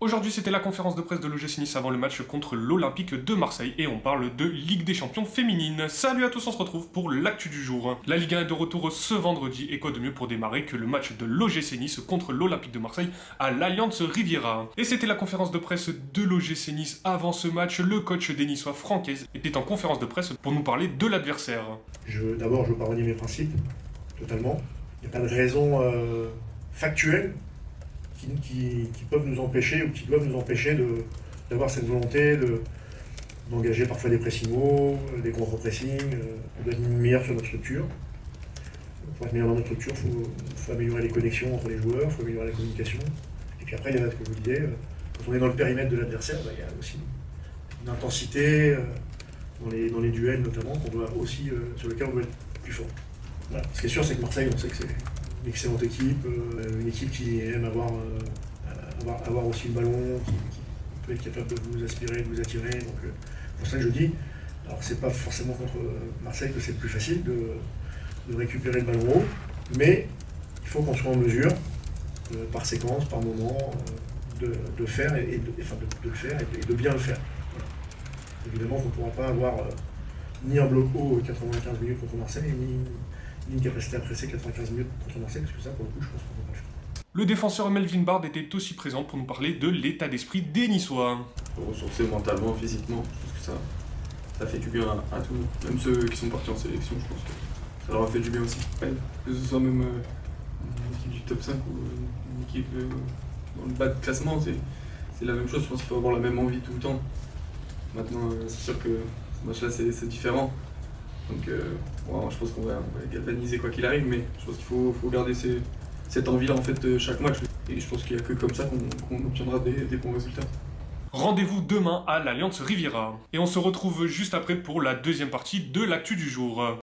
Aujourd'hui, c'était la conférence de presse de l'OGC Nice avant le match contre l'Olympique de Marseille et on parle de Ligue des Champions féminine. Salut à tous, on se retrouve pour l'actu du jour. La Ligue 1 est de retour ce vendredi et quoi de mieux pour démarrer que le match de l'OGC Nice contre l'Olympique de Marseille à l'Allianz Riviera. Et c'était la conférence de presse de l'OGC Nice avant ce match. Le coach des Niçois, Francaise, était en conférence de presse pour nous parler de l'adversaire. D'abord, je veux pas renier mes principes, totalement. Il n'y a pas de raison factuelle qui peuvent nous empêcher ou qui doivent nous empêcher d'avoir cette volonté d'engager parfois des pressing hauts, des contre-pressing. On doit être meilleur sur notre structure. Pour être meilleur dans notre structure, il faut améliorer les connexions entre les joueurs, il faut améliorer la communication. Et puis après, il y a ce que je vous disais, quand on est dans le périmètre de l'adversaire, il y a aussi une intensité dans les duels notamment, sur lesquels on doit être plus fort. Voilà. Ce qui est sûr, c'est que Marseille, on sait que c'est une excellente équipe, une équipe qui aime avoir aussi le ballon, qui peut être capable de vous aspirer, de vous attirer. Donc, pour ça que je dis, alors c'est pas forcément contre Marseille que c'est le plus facile de récupérer le ballon haut, mais il faut qu'on soit en mesure, par séquence, par moment, de le faire et de bien le faire. Voilà. Évidemment qu'on ne pourra pas avoir ni un bloc haut 95 minutes contre Marseille, ni une capacité à presser 95 minutes contre Marseille, parce que ça, pour le coup, je pense qu'on ne peut pas le faire. Le défenseur Melvin Bard était aussi présent pour nous parler de l'état d'esprit des Niçois. Faut ressourcer mentalement, physiquement, je pense que ça fait du bien à tout le monde. Même ceux qui sont partis en sélection, je pense que ça leur a fait du bien aussi. Ouais, que ce soit même une équipe du top 5 ou une équipe dans le bas de classement, c'est la même chose. Je pense qu'il faut avoir la même envie tout le temps. Maintenant, c'est sûr que ce match-là, c'est différent. Donc, je pense qu'on va galvaniser quoi qu'il arrive, mais je pense qu'il faut garder cette envie-là en fait, chaque match. Et je pense qu'il n'y a que comme ça qu'on obtiendra des bons résultats. Rendez-vous demain à l'Allianz Riviera. Et on se retrouve juste après pour la deuxième partie de l'actu du jour.